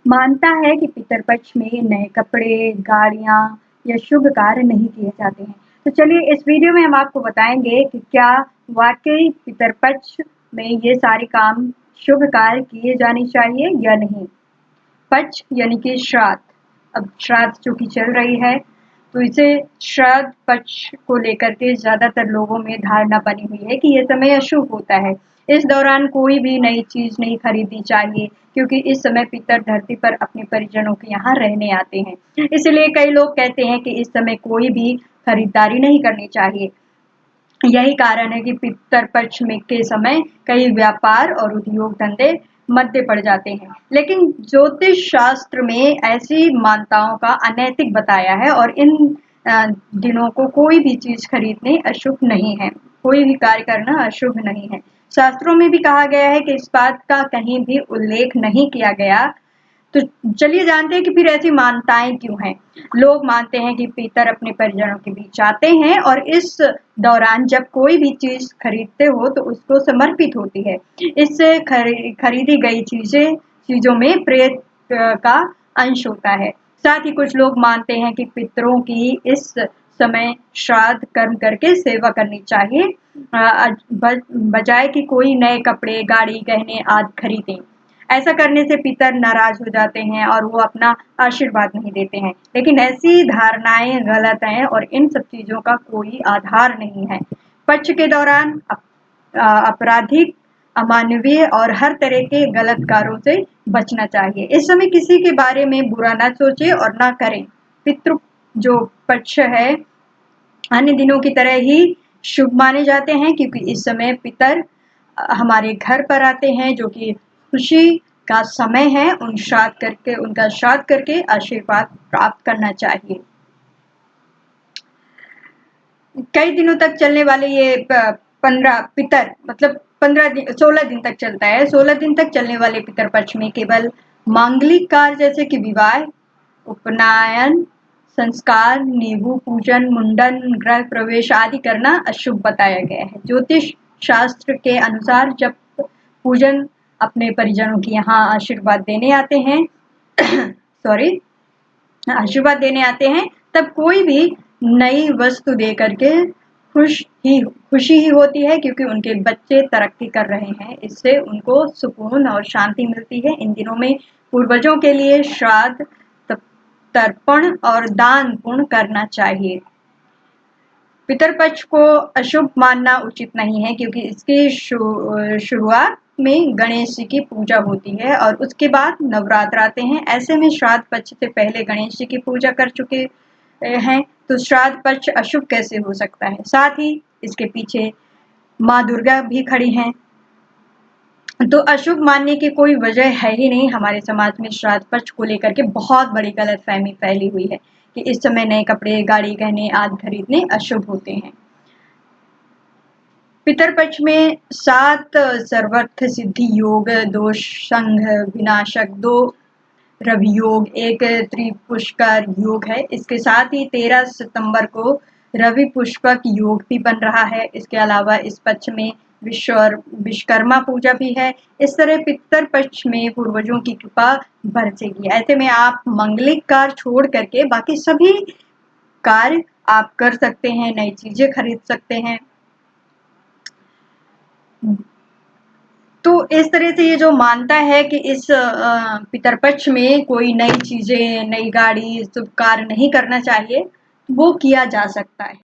मानता है कि पितरपक्ष में नए कपड़े, गाड़ियाँ या शुभ कार्य नहीं किए जाते हैं। तो चलिए इस वीडियो में हम आपको बताएँगे कि क्या वाक़ई पितरपक्ष में ये सारे काम शुभ कार्य किए जाने चाहिए या नहीं? पक्ष यानी कि श्राद्ध। अब श्राद्ध जो कि चल रही है, तो इसे श्राद्ध पक्ष को लेकर के ज़्यादातर लोगों में धारणा बनी हुई है कि ये समय अशुभ होता है। इस दौरान कोई भी नई चीज़ नहीं खरीदनी चाहिए क्योंकि इस समय पितर धरती पर अपने परिजनों के यहाँ रहने आते हैं। इसलिए कई लोग कहते हैं कि इस समय कोई भी खरीदारी नहीं करनी चाहिए। यही कारण है कि पितर पक्ष में के समय कई व्यापार और उद्योग धंधे मध्य पड़ जाते हैं। लेकिन ज्योतिष शास्त्र में ऐसी मान्यताओं का अनैतिक बताया है और इन दिनों को कोई भी चीज खरीदने अशुभ नहीं है, कोई भी कार्य करना अशुभ नहीं है। शास्त्रों में भी कहा गया है कि इस बात का कहीं भी उल्लेख नहीं किया गया। तो चलिए जानते हैं कि फिर ऐसी मान्यताएं क्यों हैं। लोग मानते हैं कि पितर अपने परिजनों के बीच आते हैं और इस दौरान जब कोई भी चीज खरीदते हो तो उसको समर्पित होती है। इससे खरीदी गई चीजों में प्रेत का अंश होता है। साथ ही कुछ लोग मानते हैं कि पितरों की इस समय श्राद्ध कर्म करके सेवा करनी चाहिए, बजाय कि कोई नए कपड़े, गाड़ी, गहने आदि खरीदें। ऐसा करने से पितर नाराज हो जाते हैं और वो अपना आशीर्वाद नहीं देते हैं। लेकिन ऐसी धारणाएं गलत हैं और इन सब चीजों का कोई आधार नहीं है। पक्ष के दौरान आपराधिक, अमानवीय और हर तरह के गलत कार्यों से बचना चाहिए। इस समय किसी के बारे में बुरा ना सोचे और ना करें। पितृ जो पक्ष है अन्य दिनों की तरह ही शुभ माने जाते हैं क्योंकि इस समय पितर हमारे घर पर आते हैं, जो कि खुशी का समय है। उनका श्राद्ध करके आशीर्वाद प्राप्त करना चाहिए। कई दिनों तक चलने वाले ये 15 पितर मतलब 16 दिन तक चलता है। 16 दिन तक चलने वाले पितर पक्ष में केवल मांगलिक कार्य जैसे कि विवाह, उपनयन, संस्कार, नींबू पूजन, मुंडन, गृह प्रवेश आदि करना अशुभ बताया गया है। ज्योतिष शास्त्र के अनुसार जब पूजन अपने परिजनों के यहाँ आशीर्वाद देने आते हैं आशीर्वाद देने आते हैं, तब कोई भी नई वस्तु दे करके खुशी ही होती है क्योंकि उनके बच्चे तरक्की कर रहे हैं। इससे उनको सुकून और शांति मिलती है। इन दिनों में पूर्वजों के लिए श्राद्ध, तर्पण और दान पुण्य करना चाहिए। पितरपक्ष को अशुभ मानना उचित नहीं है क्योंकि इसकी शुरुआत में गणेश जी की पूजा होती है और उसके बाद नवरात्र आते हैं। ऐसे में श्राद्ध पक्ष से पहले गणेश जी की पूजा कर चुके हैं, तो श्राद्ध पक्ष अशुभ कैसे हो सकता है। साथ ही इसके पीछे माँ दुर्गा भी खड़ी हैं, तो अशुभ मानने की कोई वजह है ही नहीं। हमारे समाज में श्राद्ध पक्ष को लेकर के बहुत बड़ी गलतफहमी फैली हुई है कि इस समय नए कपड़े, गाड़ी, गहने आदि खरीदने अशुभ होते हैं। पितर पक्ष में 7 सर्वर्थ सिद्धि योग, 2 संघ विनाशक, 2 रवि योग, 1 त्रिपुष्कर योग है। इसके साथ ही 13 सितंबर को रवि पुष्पक योग भी बन रहा है। इसके अलावा इस पक्ष में विश्वकर्मा पूजा भी है। इस तरह पितर पक्ष में पूर्वजों की कृपा बरसेगी। ऐसे में आप मंगलिक कार्य छोड़ करके बाकी सभी कार्य आप कर सकते हैं, नई चीजें खरीद सकते हैं। तो इस तरह से ये जो मानता है कि इस पितरपक्ष में कोई नई चीजें, नई गाड़ी, शुभ कार्य नहीं करना चाहिए, वो किया जा सकता है।